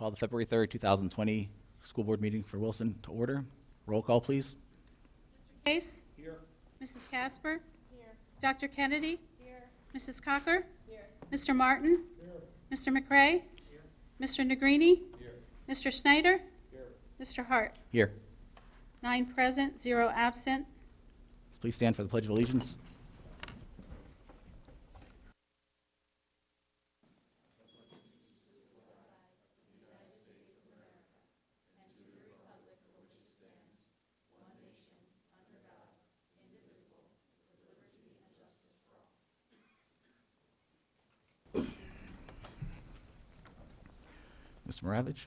Call the February 3rd, 2020 school board meeting for Wilson to order. Roll call, please. Case? Here. Mrs. Casper? Here. Dr. Kennedy? Here. Mrs. Cocker? Here. Mr. Martin? Here. Mr. McRae? Here. Mr. Negrini? Here. Mr. Schneider? Here. Mr. Hart? Here. 9 present, 0 absent. Please stand for the Pledge of Allegiance. Mr. Maravich?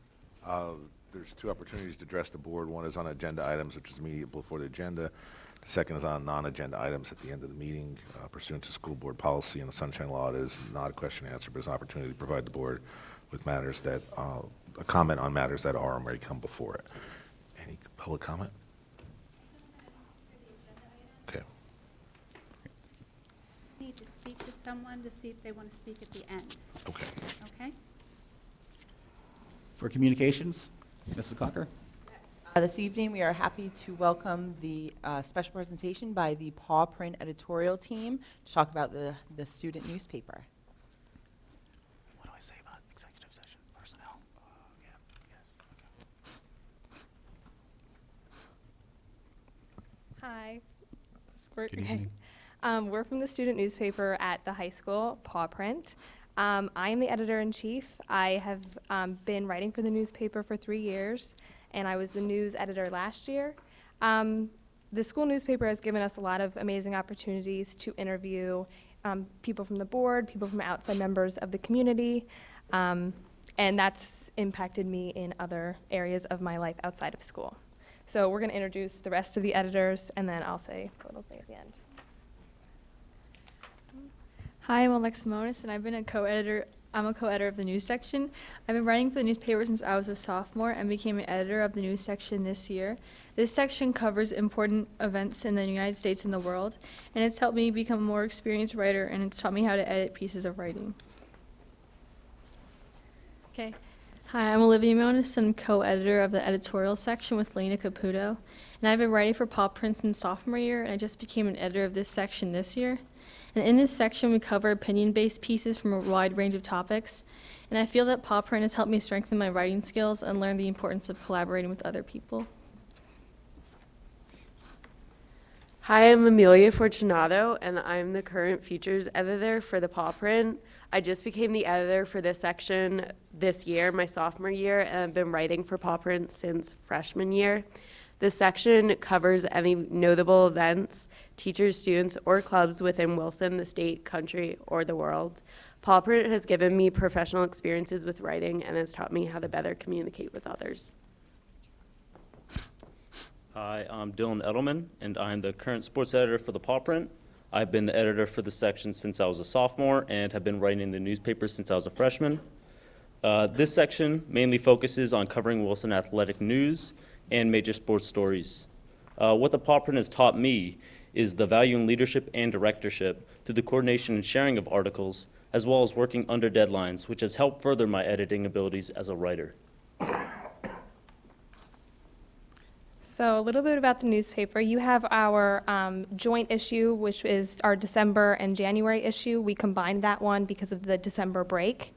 There's 2 opportunities to address the board. One is on agenda items, which is immediate before the agenda. The second is on non-agenda items at the end of the meeting. Pursuant to school board policy and the Sunshine Law, it is not a question and answer, but it's an opportunity to provide the board with matters that, a comment on matters that are already come before it. Any public comment? Okay. Need to speak to someone to see if they want to speak at the end, Okay. okay? For communications, Mrs. Cocker? This evening, we are happy to welcome the special presentation by the Paw Print editorial team to talk about the student newspaper. What do I say about executive session personnel? Hi. This work? Good Okay. evening. We're from the student newspaper at the high school, Paw Print. I am the editor-in-chief. I have been writing for the newspaper for 3 years, and I was the news editor last year. The school newspaper has given us a lot of amazing opportunities to interview people from the board, people from outside members of the community, and that's impacted me in other areas of my life outside of school. So we're going to introduce the rest of the editors, and then I'll say what I'll say at the end. Hi, I'm Alexa Monis, and I've been a co-editor. I'm a co-editor of the news section. I've been writing for the newspaper since I was a sophomore and became an editor of the news section this year. This section covers important events in the United States and the world, and it's helped me become a more experienced writer, and it's taught me how to edit pieces of writing. Okay. Hi, I'm Olivia Monis. I'm co-editor of the editorial section with Lena Caputo, and I've been writing for Paw Print since sophomore year, and I just became an editor of this section this year. And in this section, we cover opinion-based pieces from a wide range of topics. And I feel that Paw Print has helped me strengthen my writing skills and learn the importance of collaborating with other people. Hi, I'm Amelia Fortunato, and I'm the current features editor for the Paw Print. I just became the editor for this section this year, my sophomore year, and I've been writing for Paw Print since freshman year. This section covers any notable events, teachers, students, or clubs within Wilson, the state, country, or the world. Paw Print has given me professional experiences with writing and has taught me how to better communicate with others. Hi, I'm Dylan Edelman, and I'm the current sports editor for the Paw Print. I've been the editor for the section since I was a sophomore and have been writing in the newspaper since I was a freshman. This section mainly focuses on covering Wilson athletic news and major sports stories. What the Paw Print has taught me is the value in leadership and directorship through the coordination and sharing of articles, as well as working under deadlines, which has helped further my editing abilities as a writer. So a little bit about the newspaper. You have our joint issue, which is our December and January issue. We combined that one because of the December break.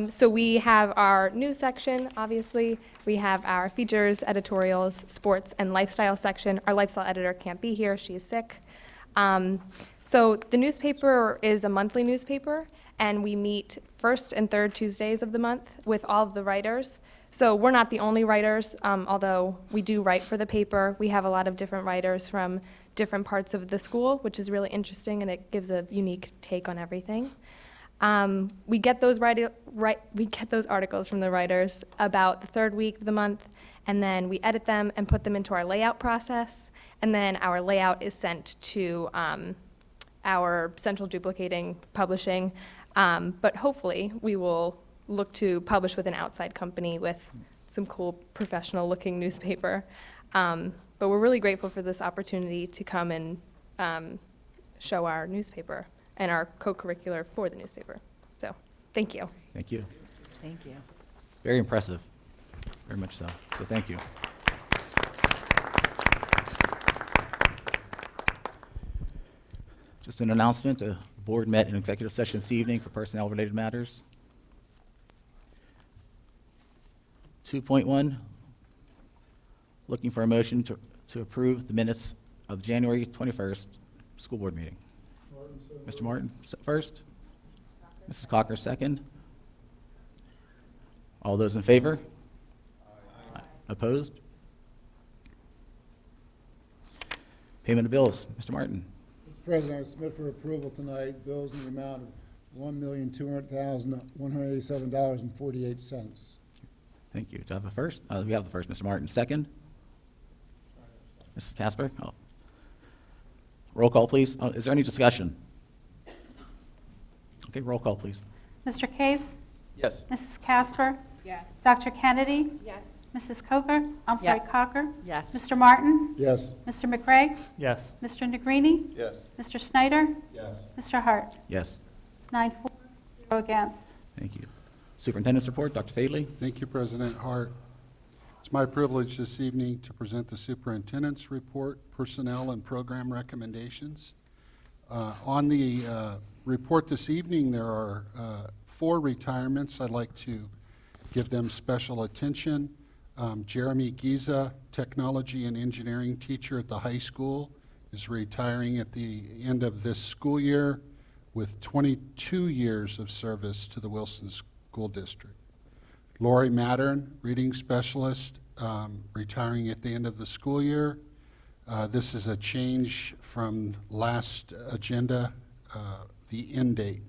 So we have our news section, obviously. We have our features, editorials, sports, and lifestyle section. Our lifestyle editor can't be here. She is sick. So the newspaper is a monthly newspaper, and we meet first and third Tuesdays of the month with all of the writers. So we're not the only writers, although we do write for the paper. We have a lot of different writers from different parts of the school, which is really interesting, and it gives a unique take on everything. We get those articles from the writers about the third week of the month, and then we edit them and put them into our layout process, and then our layout is sent to our central duplicating publishing, but hopefully we will look to publish with an outside company with some cool professional looking newspaper. But we're really grateful for this opportunity to come and show our newspaper and our co-curricular for the newspaper. So, thank you. Thank you. Thank you. Very impressive, very much so. So thank you. Just an announcement, the board met in executive session this evening for personnel-related matters. 2.1, looking for a motion to approve the minutes of the January 21st school board meeting. Mr. Martin first, Mrs. Cocker second. All those in favor? Aye. Opposed? Payment of bills, Mr. Martin. Mr. President, I submit for approval tonight bills in the amount of $1,200,187.48. Thank you. Do I have a first? We have the first, Mr. Martin. Second? Mrs. Casper? Oh. Roll call, please. Oh, is there any discussion? Okay, roll call, please. Mr. Case? Yes. Mrs. Casper? Yes. Dr. Kennedy? Yes. Mrs. Coker? I'm sorry, Yes. Cocker? Yes. Mr. Martin? Yes. Mr. McCray? Yes. Mr. Negrini? Yes. Mr. Snyder? Yes. Mr. Hart? Yes. It's 9-4, 0 against. Thank you. Superintendent's report, Dr. Fadley. Thank you, President Hart. It's my privilege this evening to present the superintendent's report, personnel and program recommendations. On the report this evening, there are 4 retirements. I'd like to give them special attention. Jeremy Giza, technology and engineering teacher at the high school, is retiring at the end of this school year with 22 years of service to the Wilson School District. Lori Mattern, reading specialist, retiring at the end of the school year. This is a change from last agenda, the end date.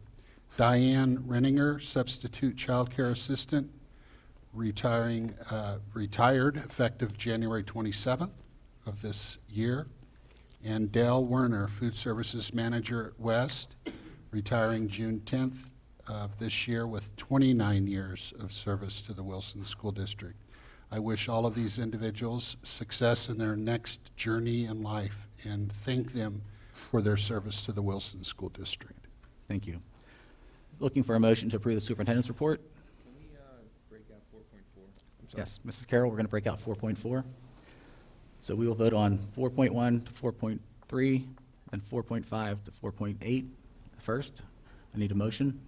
Diane Renninger, substitute childcare assistant, retired effective January 27th of this year. And Dale Werner, food services manager at West, retiring June 10th of this year with 29 years of service to the Wilson School District. I wish all of these individuals success in their next journey in life and thank them for their service to the Wilson School District. Thank you. Looking for a motion to approve the superintendent's report. Can we break out 4.4? Yes, Mrs. Carroll, we're going to break out 4.4. So we will vote on 4.1 to 4.3, and 4.5 to 4.8 first. I need a motion.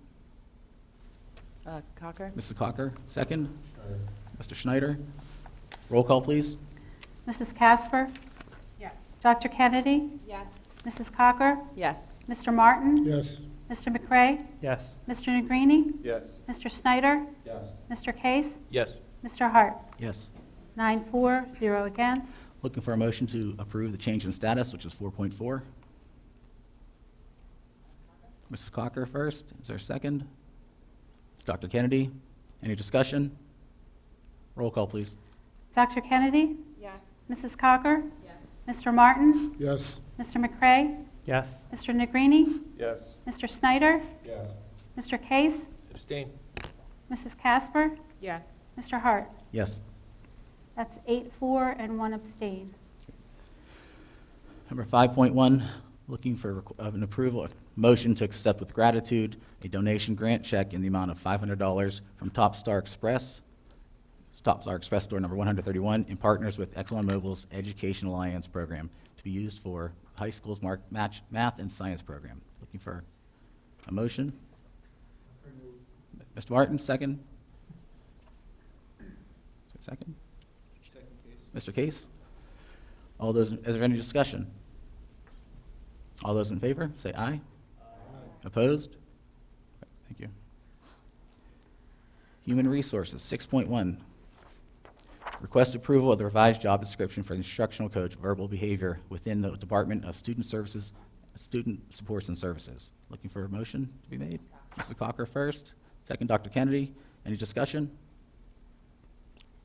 Cocker? Mrs. Cocker, second. Mr. Schneider. Roll call, please. Mrs. Casper? Yes. Dr. Kennedy? Yes. Mrs. Cocker? Yes. Mr. Martin? Yes. Mr. McCray? Yes. Mr. Negrini? Yes. Mr. Snyder? Yes. Mr. Case? Yes. Mr. Hart? Yes. 9-4, 0 against. Looking for a motion to approve the change in status, which is 4.4. Mrs. Cocker first. Is there a second? Dr. Kennedy. Any discussion? Roll call, please. Dr. Kennedy? Yes. Mrs. Cocker? Yes. Mr. Martin? Yes. Mr. McCray? Yes. Mr. Negrini? Yes. Mr. Snyder? Yes. Mr. Case? Abstain. Mrs. Casper? Yes. Mr. Hart? Yes. That's 8-4 and 1 abstain. Number 5.1, looking for an approval, motion to accept with gratitude a donation grant check in the amount of $500 from Top Star Express store number 131, in partners with ExxonMobil's Education Alliance program to be used for high school's math and science program. Looking for a motion? Mr. Martin, second? Second? Mr. Case? All those, is there any discussion? All those in favor, say aye. Opposed? Thank you. Human Resources, 6.1. Request approval of the revised job description for instructional coach verbal behavior within the Department of Student Services, Student Supports and Services. Looking for a motion to be made? Mrs. Cocker first, second Dr. Kennedy. Any discussion?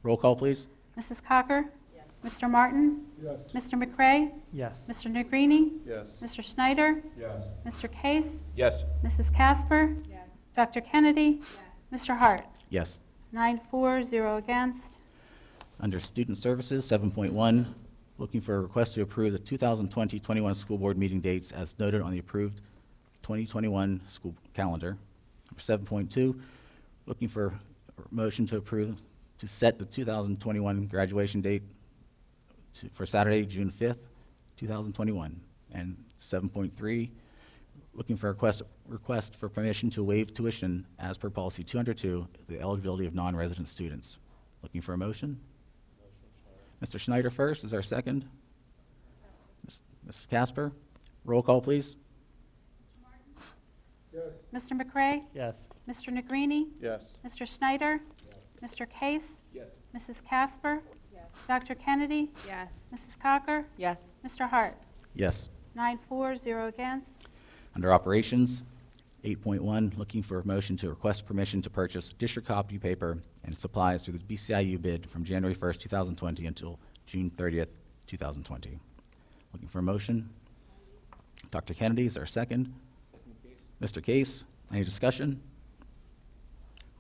Roll call, please. Mrs. Cocker? Yes. Mr. Martin? Yes. Mr. McCray? Yes. Mr. Negrini? Yes. Mr. Schneider? Yes. Mr. Case? Yes. Mrs. Casper? Yes. Dr. Kennedy? Mr. Hart? Yes. 9-4, 0 against. Under Student Services, 7.1, looking for a request to approve the 2020-21 school board meeting dates as noted on the approved 2021 school calendar. Number 7.2, looking for motion to approve, to set the 2021 graduation date for Saturday, June 5th, 2021. And 7.3, looking for a request for permission to waive tuition as per policy 202, the eligibility of non-resident students. Looking for a motion? Mr. Schneider first, is there a second? Mrs. Casper, roll call, please. Mr. McCray? Yes. Mr. Negrini? Yes. Mr. Schneider? Mr. Case? Yes. Mrs. Casper? Dr. Kennedy? Yes. Mrs. Cocker? Yes. Mr. Hart? Yes. 9-4, 0 against. Under operations, 8.1, looking for a motion to request permission to purchase district copy paper and supplies through the BCIU bid from January 1st, 2020 until June 30th, 2020. Looking for a motion. Dr. Kennedy, is there a second? Mr. Case, any discussion?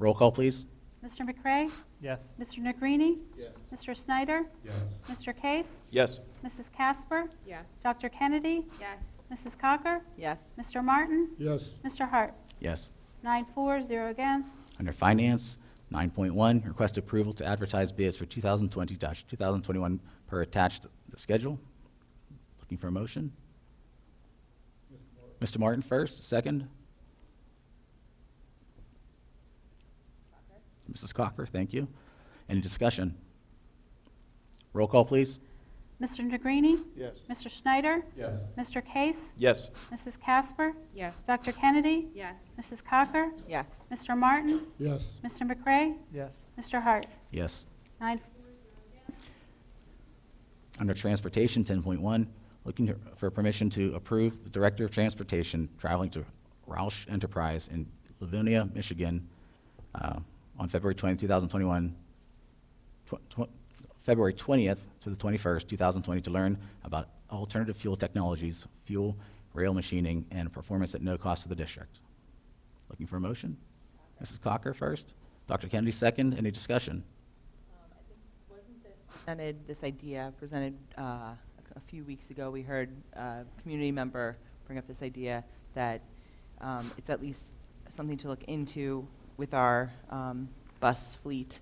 Roll call, please. Mr. McCray? Yes. Mr. Negrini? Yes. Mr. Snyder? Yes. Mr. Case? Yes. Mrs. Casper? Yes. Dr. Kennedy? Yes. Mrs. Cocker? Yes. Mr. Martin? Yes. Mr. Hart? Yes. 9-4, 0 against. Under finance, 9.1, request approval to advertise bids for 2020-2021 per attached the schedule. Looking for a motion. Mr. Martin first, second. Mrs. Cocker, thank you. Any discussion? Roll call, please. Mr. Negrini? Yes. Mr. Schneider? Yes. Mr. Case? Yes. Mrs. Casper? Yes. Dr. Kennedy? Yes. Mrs. Cocker? Yes. Mr. Martin? Yes. Mr. McCray? Yes. Mr. Hart? Yes. 9-4. Under transportation, 10.1, looking for permission to approve the Director of Transportation traveling to Roush Enterprise in Livonia, Michigan, on February 20, 2021, February 20th to the 21st, 2020, to learn about alternative fuel technologies, fuel, rail machining, and performance at no cost to the district. Looking for a motion? Mrs. Cocker first. Dr. Kennedy second. Any discussion? Presented a few weeks ago. We heard a community member bring up this idea that it's at least something to look into with our bus fleet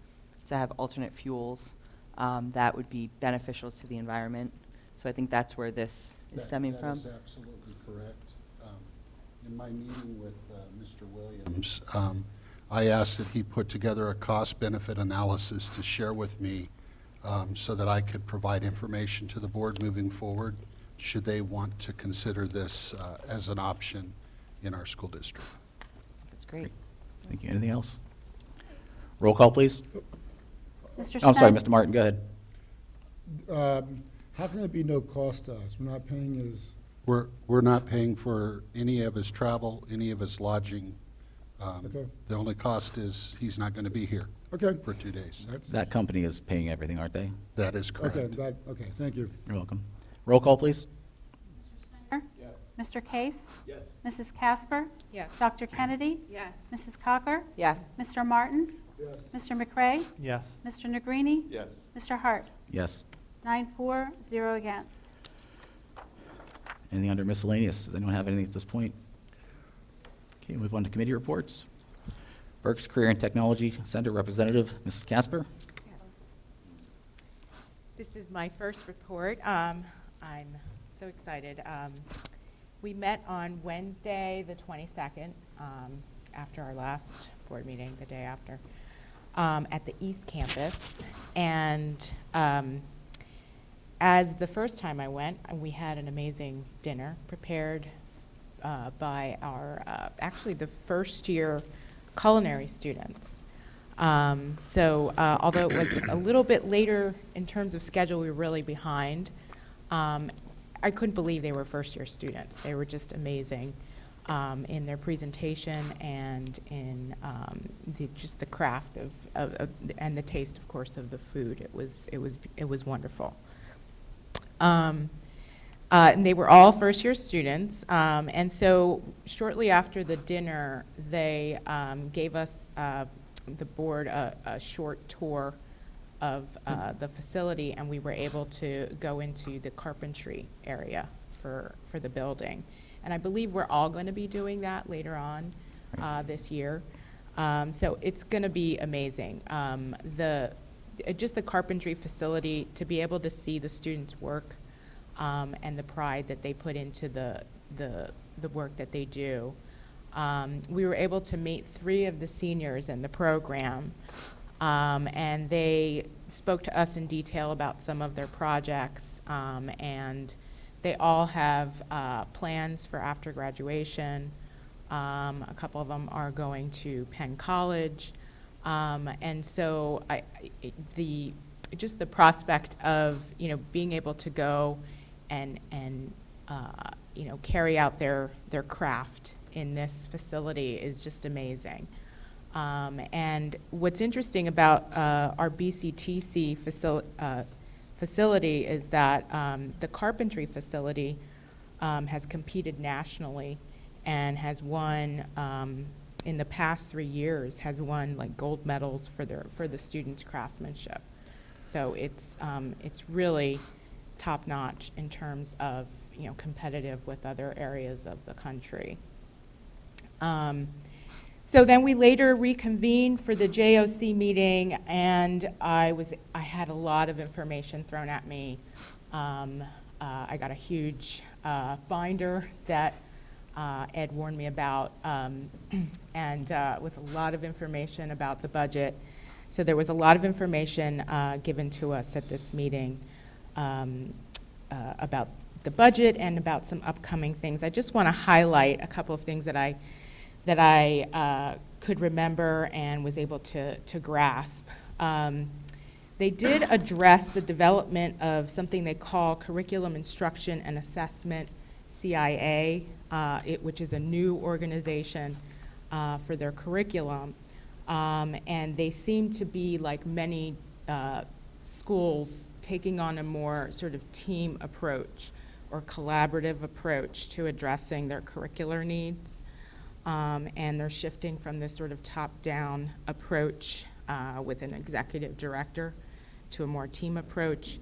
to have alternate fuels that would be beneficial to the environment. So I think that's where this is stemming from. That is absolutely correct. In my meeting with Mr. Williams, I asked that he put together a cost-benefit analysis to share with me so that I could provide information to the board moving forward, should they want to consider this as an option in our school district. That's great. Thank you. Anything else? Roll call, please. Mr. Oh, I'm sorry, Schneider? Mr. Martin, go ahead. How can it be no cost to us? We're not paying his, We're not paying for any of his travel, any of his lodging. Okay. The only cost is he's not going to be here okay. for 2 days. That's, That company is paying everything, aren't they? That is correct. okay, thank you. You're welcome. Roll call, please. Schneider? Mr. Case? Yes. Mrs. Casper? Yes. Dr. Kennedy? Yes. Mrs. Cocker? Yeah. Mr. Martin? Yes. Mr. McCray? Yes. Mr. Negrini? Yes. Mr. Hart? Yes. 9-4, 0 against. Anything under miscellaneous? Does anyone have anything at this point? Okay, move on to committee reports. Berks Career and Technology Center Representative, Mrs. Casper. This is my first report. I'm so excited. We met on Wednesday, the 22nd, after our last board meeting, the day after, at the East Campus. And as the first time I went, we had an amazing dinner prepared by our, actually the first year culinary students. Although it was a little bit later in terms of schedule, we were really behind. I couldn't believe they were first-year students. They were just amazing in their presentation and in just the craft of and the taste, of course, of the food. It was wonderful. And they were all first-year students. And so shortly after the dinner, they gave us, the board, a short tour of the facility, and we were able to go into the carpentry area for the building. And I believe we're all going to be doing that later on this year. So it's going to be amazing. Just the carpentry facility, to be able to see the students' work and the pride that they put into the work that they do. We were able to meet 3 of the seniors in the program, and they spoke to us in detail about some of their projects, and they all have plans for after graduation. A couple of them are going to Penn College, and so just the prospect of being able to go and carry out their craft in this facility is just amazing. And what's interesting about our BCTC facility is that the carpentry facility has competed nationally and has won, in the past 3 years, has won like gold medals for the students' craftsmanship. So it's really top notch in terms of competitive with other areas of the country. So then we later reconvened for the JOC meeting, and I had a lot of information thrown at me. I got a huge binder that Ed warned me about, and with a lot of information about the budget. So there was a lot of information given to us at this meeting about the budget and about some upcoming things. I just want to highlight a couple of things that I could remember and was able to grasp. They did address the development of something they call Curriculum Instruction and Assessment, CIA, which is a new organization for their curriculum. And they seem to be, like many schools, taking on a more sort of team approach or collaborative approach to addressing their curricular needs. And they're shifting from this sort of top-down approach with an executive director to a more team approach,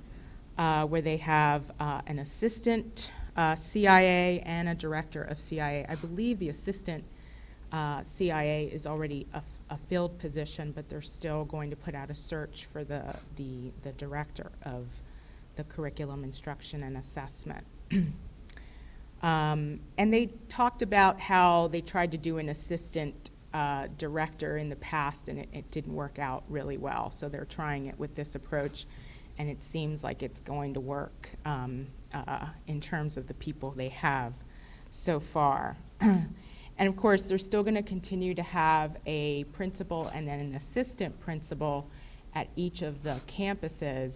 where they have an assistant CIA and a director of CIA. I believe the assistant CIA is already a filled position, but they're still going to put out a search for the director of the curriculum instruction and assessment. And they talked about how they tried to do an assistant director in the past, and it didn't work out really well. So they're trying it with this approach, and it seems like it's going to work in terms of the people they have so far. And of course, they're still going to continue to have a principal and then an assistant principal at each of the campuses,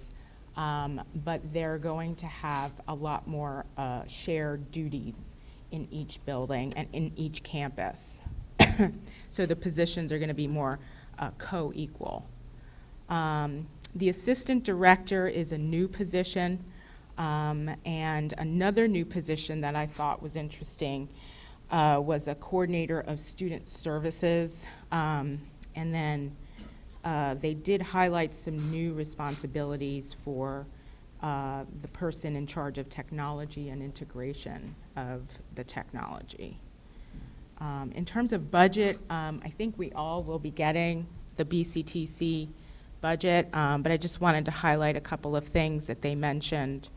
but they're going to have a lot more shared duties in each building and in each campus. So the positions are going to be more co-equal. The assistant director is a new position, and another new position that I thought was interesting was a coordinator of student services, and then they did highlight some new responsibilities for the person in charge of technology and integration of the technology. In terms of budget, I think we all will be getting the BCTC budget, but I just wanted to highlight a couple of things that they mentioned.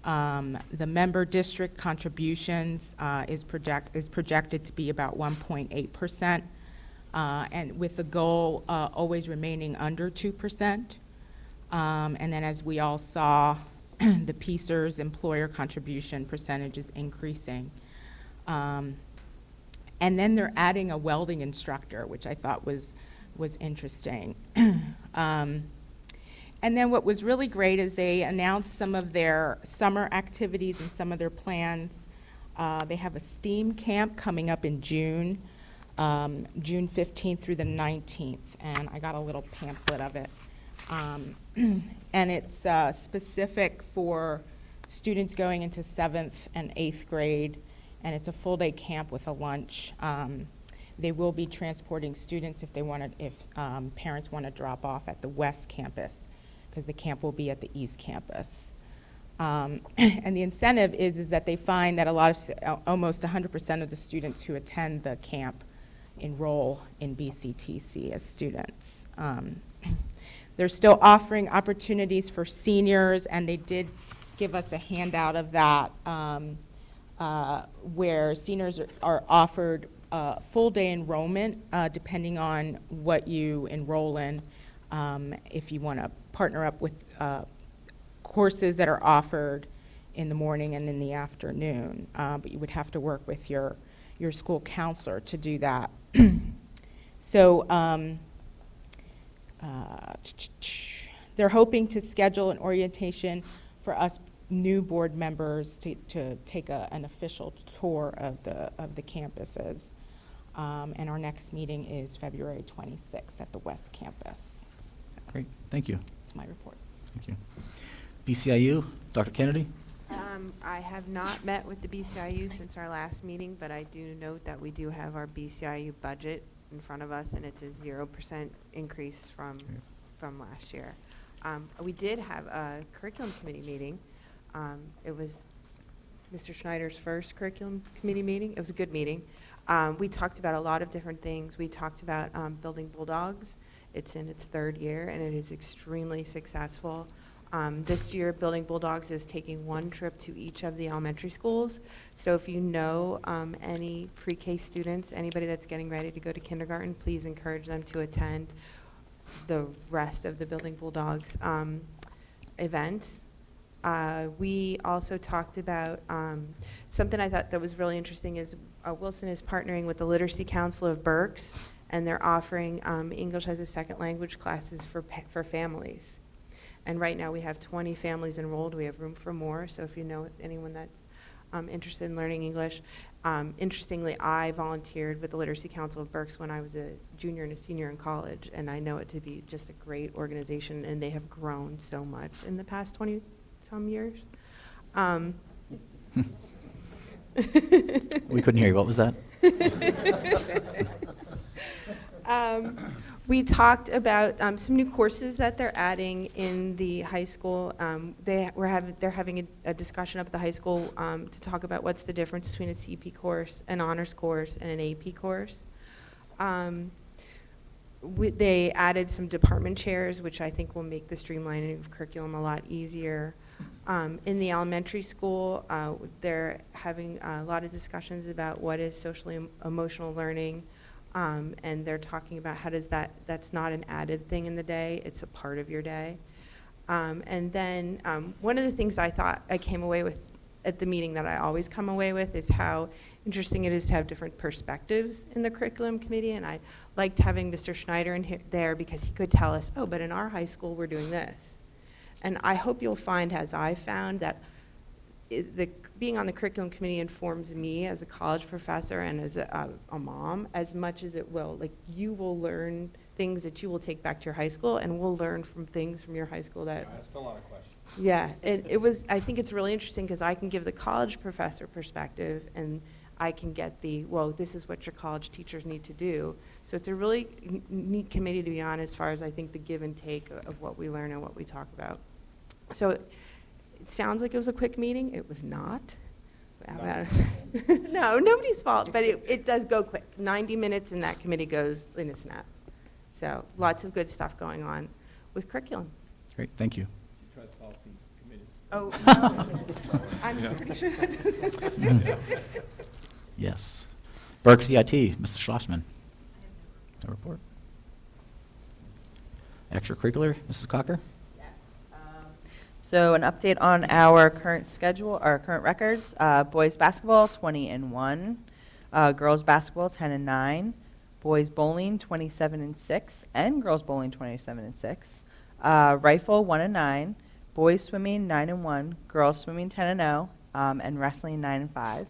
The member district contributions is projected to be about 1.8%, and with the goal always remaining under 2%. And then, as we all saw, the PSERS employer contribution percentage is increasing. And then they're adding a welding instructor, which I thought was interesting. And then what was really great is they announced some of their summer activities and some of their plans. They have a STEAM camp coming up in June, June 15th through the 19th, and I got a little pamphlet of it. And it's specific for students going into 7th and 8th grade, and it's a full-day camp with a lunch. They will be transporting students if parents want to drop off at the West Campus, because the camp will be at the East Campus. And the incentive is that they find that almost 100% of the students who attend the camp enroll in BCTC as students. They're still offering opportunities for seniors, and they did give us a handout of that, where seniors are offered full-day enrollment, depending on what you enroll in. If you want to partner up with courses that are offered in the morning and in the afternoon, but you would have to work with your school counselor to do that. So they're hoping to schedule an orientation for us new board members to take an official tour of the campuses. And our next meeting is February 26th at the West Campus. Great, thank you. That's my report. Thank you. BCIU, Dr. Kennedy? I have not met with the BCIU since our last meeting, but I do note that we do have our BCIU budget in front of us, and it's a 0% increase from last year. We did have a curriculum committee meeting. It was Mr. Schneider's first curriculum committee meeting. It was a good meeting. We talked about a lot of different things. We talked about building Bulldogs. It's in its 3rd year, and it is extremely successful. This year, Building Bulldogs is taking one trip to each of the elementary schools. So if you know any pre-K students, anybody that's getting ready to go to kindergarten, please encourage them to attend the rest of the Building Bulldogs events. We also talked about something I thought that was really interesting is Wilson is partnering with the Literacy Council of Berks, and they're offering English as a second language classes for families. And right now we have 20 families enrolled. We have room for more. So if you know anyone that's interested in learning English. Interestingly, I volunteered with the Literacy Council of Berks when I was a junior and a senior in college, and I know it to be just a great organization, and they have grown so much in the past 20-some years. We couldn't hear you. What was that? We talked about some new courses that they're adding in the high school. They're having a discussion up at the high school to talk about what's the difference between a CP course, an honors course, and an AP course. They added some department chairs, which I think will make the streamlining of curriculum a lot easier. In the elementary school, they're having a lot of discussions about what is socially emotional learning. And they're talking about how does that's not an added thing in the day, it's a part of your day. And then one of the things I thought I came away with at the meeting that I always come away with is how interesting it is to have different perspectives in the curriculum committee. And I liked having Mr. Schneider there because he could tell us, oh, but in our high school we're doing this. And I hope you'll find, as I found, that being on the curriculum committee informs me as a college professor and as a mom as much as it will. Like, you will learn things that you will take back to your high school, and we'll learn from things from your high school that. I asked a lot of questions. Yeah, I think it's really interesting because I can give the college professor perspective, and I can get this is what your college teachers need to do. So it's a really neat committee to be on as far as I think the give and take of what we learn and what we talk about. So it sounds like it was a quick meeting. It was not. No, nobody's fault, but it does go quick. 90 minutes and that committee goes in a snap. So lots of good stuff going on with curriculum. Great, thank you. She tried the policy committee. Oh, no. I'm pretty sure that Yes. Berks CIT, Mr. Schlossman. No report. Extracurricular, Mrs. Cocker? So an update on our current schedule, our current records. Boys basketball, 20-1. Girls basketball, 10-9. Boys bowling, 27-6. And girls bowling, 27-6. Rifle, 1-9. Boys swimming, 9-1. Girls swimming, 10-0. And wrestling, 9-5.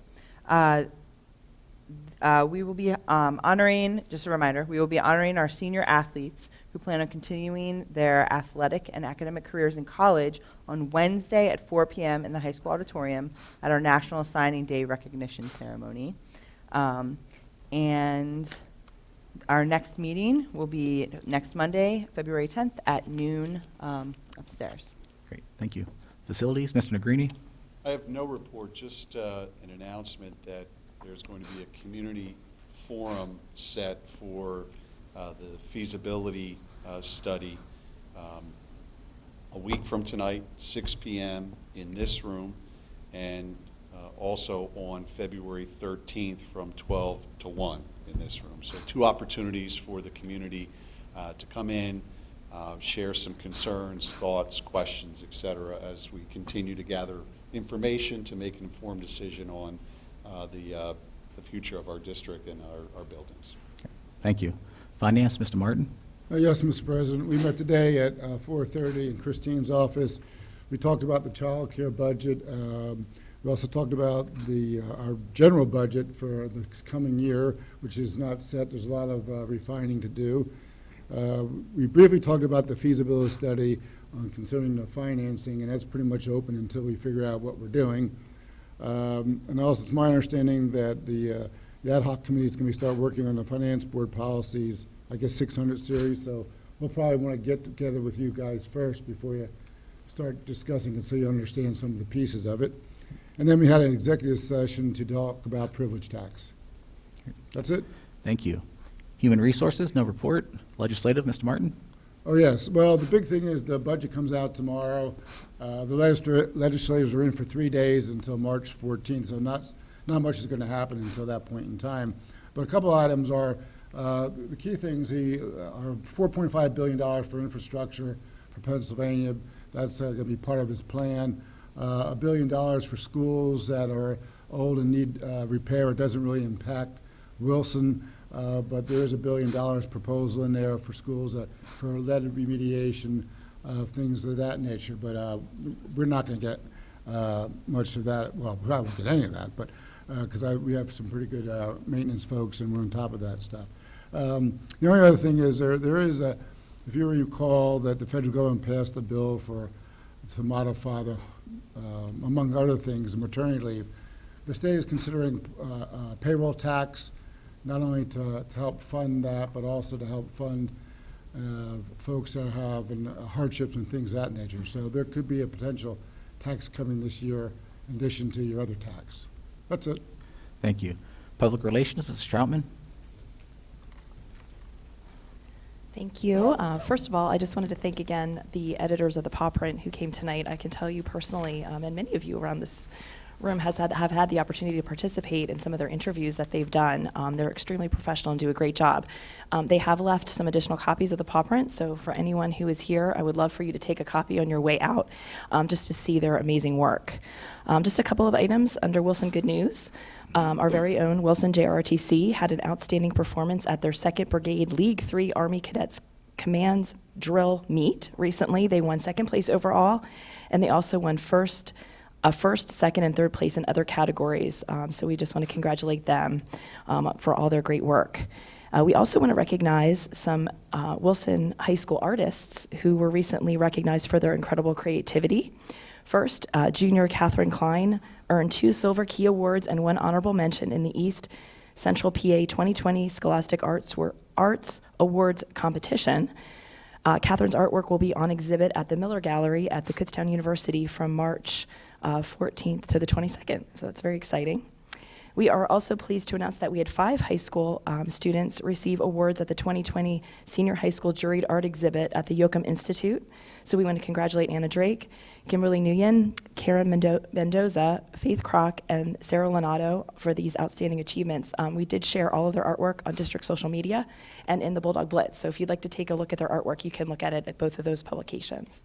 We will be honoring, just a reminder, we will be honoring our senior athletes who plan on continuing their athletic and academic careers in college on Wednesday at 4 p.m. in the high school auditorium at our National Signing Day recognition ceremony. And our next meeting will be next Monday, February 10th at noon upstairs. Great, thank you. Facilities, Mr. Negrini? I have no report, just an announcement that there's going to be a community forum set for the feasibility study a week from tonight, 6 p.m. in this room, and also on February 13th from 12 to 1 in this room. So 2 opportunities for the community to come in, share some concerns, thoughts, questions, et cetera, as we continue to gather information to make an informed decision on the future of our district and our buildings. Thank you. Finance, Mr. Martin? Yes, Mr. President. We met today at 4:30 in Christine's office. We talked about the child care budget. We also talked about our general budget for the coming year, which is not set. There's a lot of refining to do. We briefly talked about the feasibility study on considering the financing, and that's pretty much open until we figure out what we're doing. And also, it's my understanding that the ad hoc committee is going to start working on the finance board policies, I guess 600 series, so we'll probably want to get together with you guys first before you start discussing it so you understand some of the pieces of it. And then we had an executive session to talk about privilege tax. That's it? Thank you. Human Resources, no report. Legislative, Mr. Martin? Oh, yes. Well, the big thing is the budget comes out tomorrow. The legislators are in for 3 days until March 14th, so not much is going to happen until that point in time. But a couple items are, the key things are $4.5 billion for infrastructure for Pennsylvania. That's going to be part of his plan. $1 billion for schools that are old and need repair. It doesn't really impact Wilson, but there is $1 billion proposal in there for schools for lead remediation, things of that nature. But we're not going to get much of that. Well, we won't get any of that, but because we have some pretty good maintenance folks, and we're on top of that stuff. The only other thing is there is a, if you recall, that the federal government passed a bill to modify the, among other things, maternity leave. The state is considering payroll tax, not only to help fund that, but also to help fund folks that have hardships and things of that nature. So there could be a potential tax coming this year in addition to your other tax. That's it. Thank you. Public Relations, Mrs. Troutman? Thank you. First of all, I just wanted to thank again the editors of the Paw Print who came tonight. I can tell you personally, and many of you around this room have had the opportunity to participate in some of their interviews that they've done. They're extremely professional and do a great job. They have left some additional copies of the Paw Print, so for anyone who is here, I would love for you to take a copy on your way out just to see their amazing work. Just a couple of items under Wilson Good News. Our very own Wilson JROTC had an outstanding performance at their 2nd Brigade League 3 Army Cadets Commands Drill Meet recently. They won 2nd place overall, and they also won first, 2nd, and 3rd place in other categories. So we just want to congratulate them for all their great work. We also want to recognize some Wilson High School artists who were recently recognized for their incredible creativity. First, junior Catherine Klein earned 2 Silver Key Awards and 1 honorable mention in the East Central PA 2020 Scholastic Arts Awards competition. Catherine's artwork will be on exhibit at the Miller Gallery at the Kutztown University from March 14th to the 22nd, so that's very exciting. We are also pleased to announce that we had 5 high school students receive awards at the 2020 Senior High School Juried Art Exhibit at the Yoakum Institute. So we want to congratulate Anna Drake, Kimberly Nguyen, Karen Mendoza, Faith Kroc, and Sarah Lenato for these outstanding achievements. We did share all of their artwork on district social media and in the Bulldog Blitz. So if you'd like to take a look at their artwork, you can look at it at both of those publications.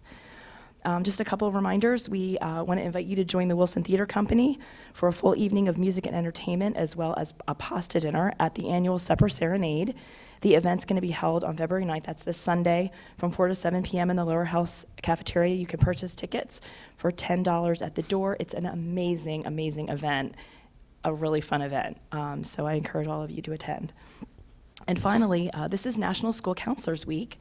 Just a couple of reminders. We want to invite you to join the Wilson Theater Company for a full evening of music and entertainment, as well as a pasta dinner at the annual Supper Serenade. The event's going to be held on February 9th. That's this Sunday from 4 to 7 p.m. in the Lower House Cafeteria. You can purchase tickets for $10 at the door. It's an amazing, amazing event, a really fun event. So I encourage all of you to attend. And finally, this is National School Counselors Week.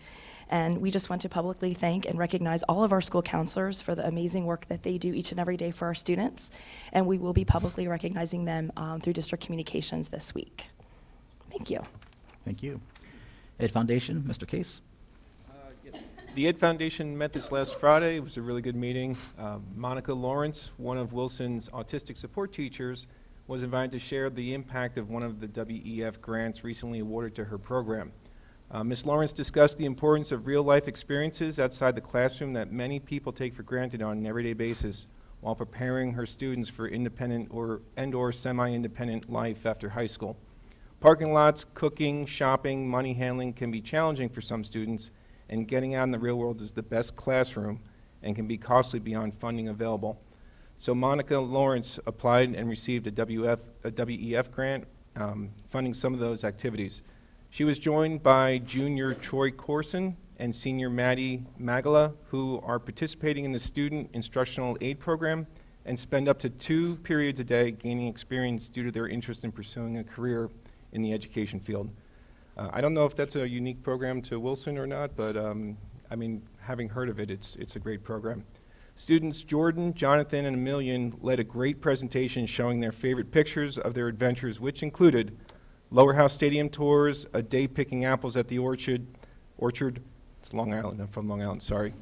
And we just want to publicly thank and recognize all of our school counselors for the amazing work that they do each and every day for our students. And we will be publicly recognizing them through district communications this week. Thank you. Thank you. Ed Foundation, Mr. Case? The Ed Foundation met this last Friday. It was a really good meeting. Monica Lawrence, one of Wilson's autistic support teachers, was invited to share the impact of one of the WEF grants recently awarded to her program. Ms. Lawrence discussed the importance of real-life experiences outside the classroom that many people take for granted on an everyday basis while preparing her students for independent or semi-independent life after high school. Parking lots, cooking, shopping, money handling can be challenging for some students, and getting out in the real world is the best classroom and can be costly beyond funding available. So Monica Lawrence applied and received a WEF grant funding some of those activities. She was joined by junior Troy Corson and senior Maddie Magala, who are participating in the Student Instructional Aid Program and spend up to 2 periods a day gaining experience due to their interest in pursuing a career in the education field. I don't know if that's a unique program to Wilson or not, but I mean, having heard of it, it's a great program. Students Jordan, Jonathan, and Emilian led a great presentation showing their favorite pictures of their adventures, which included Lower House Stadium tours, a day picking apples at the orchard, it's Long Island, I'm from Long Island, sorry.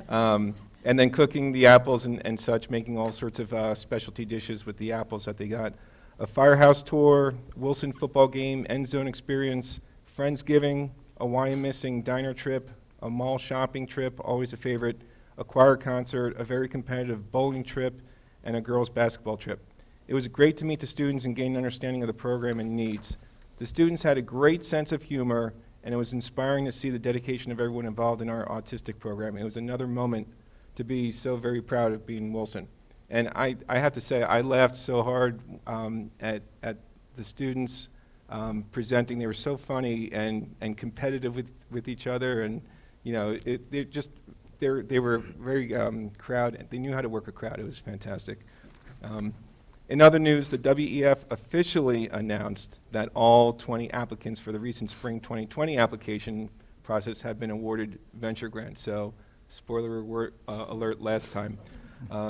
And then cooking the apples and such, making all sorts of specialty dishes with the apples that they got. A firehouse tour, Wilson football game, end zone experience, Friendsgiving, a why I'm missing diner trip, a mall shopping trip, always a favorite, a choir concert, a very competitive bowling trip, and a girls' basketball trip. It was great to meet the students and gain an understanding of the program and needs. The students had a great sense of humor, and it was inspiring to see the dedication of everyone involved in our autistic program. It was another moment to be so very proud of being Wilson. And I have to say, I laughed so hard at the students presenting. They were so funny and competitive with each other, and you know, they were very crowd. They knew how to work a crowd. It was fantastic. In other news, the WEF officially announced that all 20 applicants for the recent Spring 2020 application process have been awarded venture grants. So, spoiler alert last time.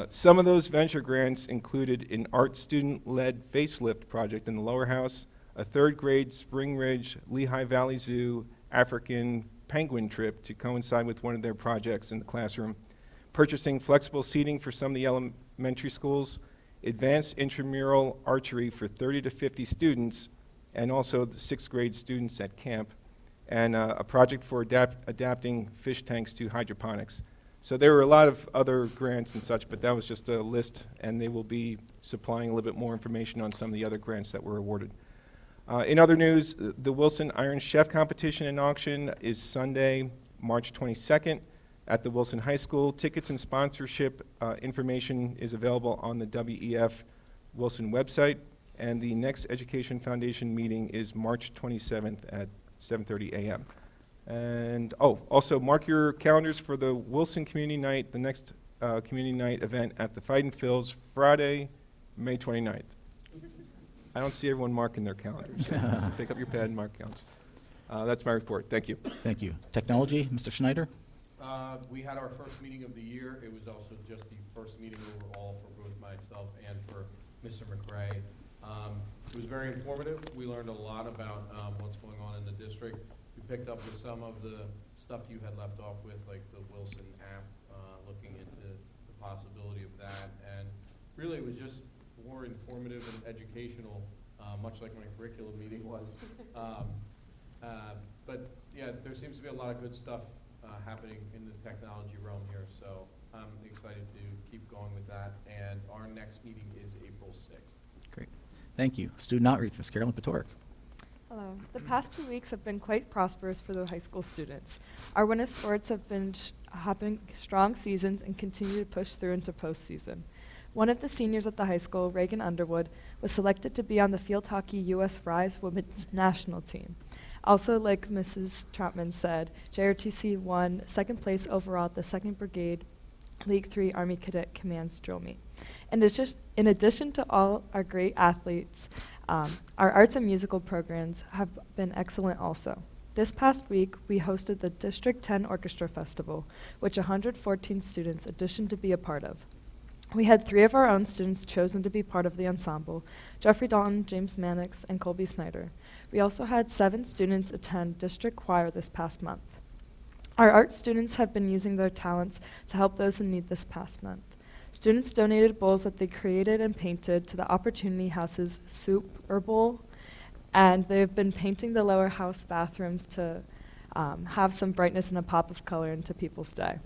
Some of those venture grants included an art student-led facelift project in the Lower House, a 3rd grade Spring Ridge Lehigh Valley Zoo African penguin trip to coincide with one of their projects in the classroom, purchasing flexible seating for some of the elementary schools, advanced intramural archery for 30 to 50 students, and also the 6th grade students at camp, and a project for adapting fish tanks to hydroponics. So there were a lot of other grants and such, but that was just a list, and they will be supplying a little bit more information on some of the other grants that were awarded. In other news, the Wilson Iron Chef competition and auction is Sunday, March 22nd at the Wilson High School. Tickets and sponsorship information is available on the WEF Wilson website, and the next Education Foundation meeting is March 27th at 7:30 a.m. And, also mark your calendars for the Wilson Community Night, the next Community Night event at the Fightin' Phils, Friday, May 29th. I don't see everyone marking their calendars, so pick up your pad and mark calendars. That's my report. Thank you. Thank you. Technology, Mr. Schneider? We had our first meeting of the year. It was also just the first meeting overall for both myself and for Mr. McRae. It was very informative. We learned a lot about what's going on in the district. We picked up with some of the stuff you had left off with, like the Wilson app, looking into the possibility of that. And really, it was just more informative and educational, much like my curriculum meeting was. But yeah, there seems to be a lot of good stuff happening in the technology realm here, so I'm excited to keep going with that. And our next meeting is April 6th. Great. Thank you. Student Outreach, Ms. Carolyn Patoric. Hello. The past 2 weeks have been quite prosperous for the high school students. Our winter sports have been having strong seasons and continue to push through into postseason. One of the seniors at the high school, Reagan Underwood, was selected to be on the field hockey U.S. Rise women's national team. Also, like Mrs. Troutman said, JRTC won 2nd place overall at the 2nd Brigade League 3 Army Cadet Command's drill meet. And it's just, in addition to all our great athletes, our arts and musical programs have been excellent also. This past week, we hosted the District 10 Orchestra Festival, which 114 students auditioned to be a part of. We had 3 of our own students chosen to be part of the ensemble, Jeffrey Dalton, James Mannix, and Colby Snyder. We also had 7 students attend district choir this past month. Our art students have been using their talents to help those in need this past month. Students donated bowls that they created and painted to the Opportunity House's Soup or Bowl, and they've been painting the lower house bathrooms to have some brightness and a pop of color into people's day.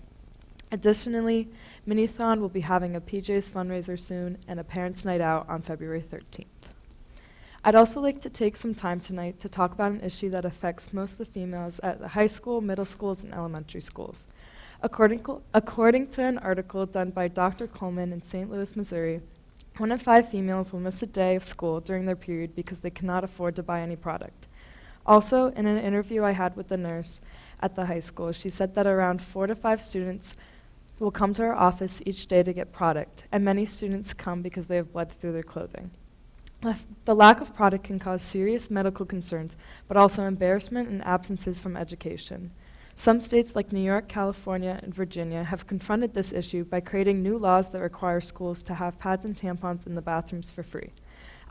Additionally, Minithon will be having a PJ's fundraiser soon and a Parents' Night Out on February 13th. I'd also like to take some time tonight to talk about an issue that affects most of the females at the high school, middle schools, and elementary schools. According to an article done by Dr. Coleman in St. Louis, Missouri, 1 in 5 females will miss a day of school during their period because they cannot afford to buy any product. Also, in an interview I had with a nurse at the high school, she said that around 4 to 5 students will come to her office each day to get product, and many students come because they have bled through their clothing. The lack of product can cause serious medical concerns, but also embarrassment and absences from education. Some states like New York, California, and Virginia have confronted this issue by creating new laws that require schools to have pads and tampons in the bathrooms for free.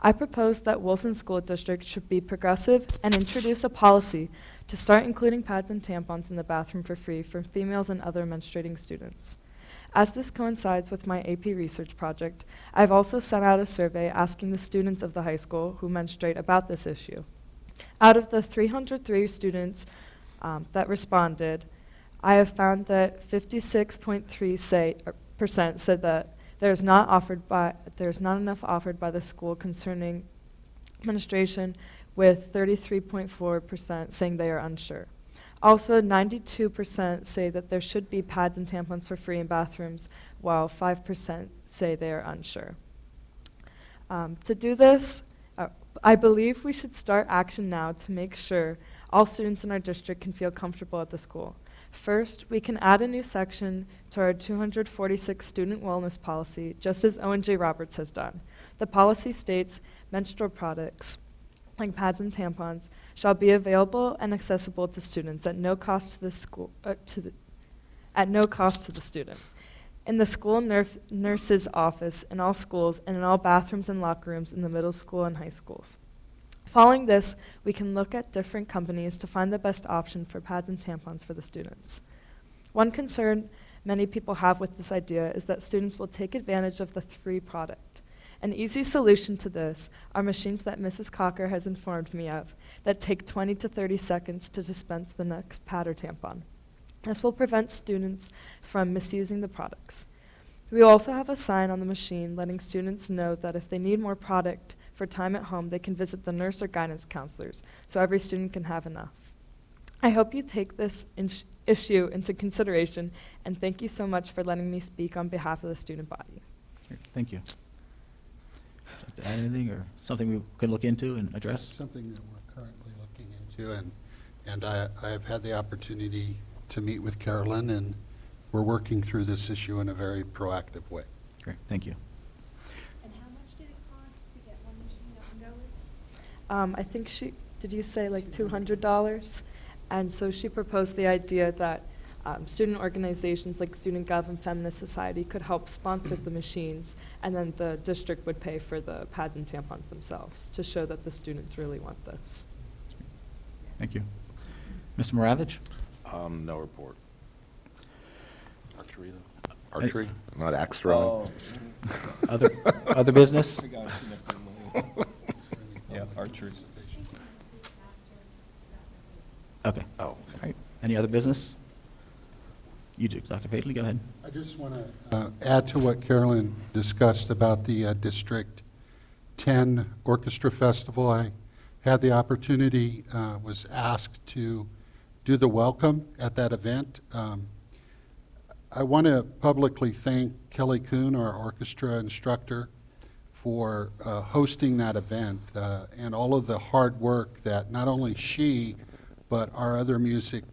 I propose that Wilson School District should be progressive and introduce a policy to start including pads and tampons in the bathroom for free for females and other menstruating students. As this coincides with my AP research project, I've also sent out a survey asking the students of the high school who menstruate about this issue. Out of the 303 students that responded, I have found that 56.3% said that there's not enough offered by the school concerning menstruation, with 33.4% saying they are unsure. Also, 92% say that there should be pads and tampons for free in bathrooms, while 5% say they are unsure. To do this, I believe we should start action now to make sure all students in our district can feel comfortable at the school. First, we can add a new section to our 246 student wellness policy, just as Owen J. Roberts has done. The policy states menstrual products, like pads and tampons, shall be available and accessible to students at no cost to the school, at no cost to the student. In the school nurse's office, in all schools, and in all bathrooms and locker rooms in the middle school and high schools. Following this, we can look at different companies to find the best option for pads and tampons for the students. One concern many people have with this idea is that students will take advantage of the free product. An easy solution to this are machines that Mrs. Cocker has informed me of that take 20 to 30 seconds to dispense the next pad or tampon. This will prevent students from misusing the products. We also have a sign on the machine letting students know that if they need more product for time at home, they can visit the nurse or guidance counselors, so every student can have enough. I hope you take this issue into consideration, and thank you so much for letting me speak on behalf of the student body. Great, thank you. Would you like to add anything, or something we could look into and address? Something that we're currently looking into, and I have had the opportunity to meet with Carolyn, and we're working through this issue in a very proactive way. Great, thank you. And how much did it cost to get one machine up and going? I think did you say like $200? And so she proposed the idea that student organizations like Student Gov and Feminist Society could help sponsor the machines, and then the district would pay for the pads and tampons themselves to show that the students really want this. Thank you. Mr. Moravich? No report. Archery? Not axe throwing? Other business? Yeah, archery. Okay. Oh. All right. Any other business? You do, Dr. Fadley, go ahead. I just want to add to what Carolyn discussed about the District 10 Orchestra Festival. I had the opportunity, was asked to do the welcome at that event. I want to publicly thank Kelly Kuhn, our orchestra instructor, for hosting that event and all of the hard work that not only she, but our other music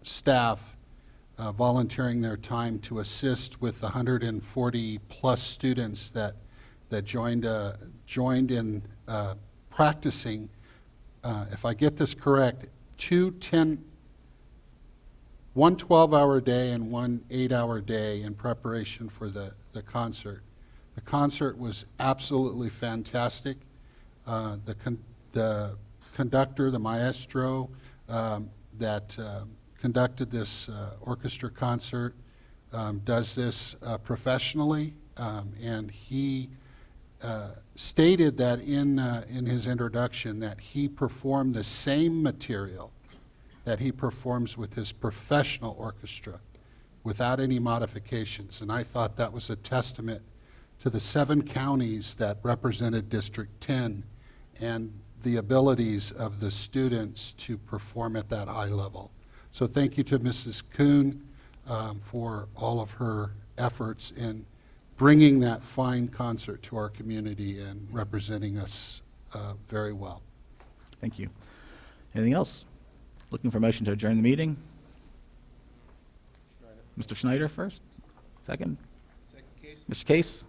staff volunteering their time to assist with the 140-plus students that joined in practicing. If I get this correct, one 12-hour day and one 8-hour day in preparation for the concert. The concert was absolutely fantastic. The conductor, the maestro that conducted this orchestra concert does this professionally. And he stated that in his introduction that he performed the same material that he performs with his professional orchestra without any modifications. And I thought that was a testament to the 7 counties that represented District 10 and the abilities of the students to perform at that high level. So thank you to Mrs. Kuhn for all of her efforts in bringing that fine concert to our community and representing us very well. Thank you. Anything else? Looking for motion to adjourn the meeting? Mr. Schneider first? Second? Second case? Mr. Case?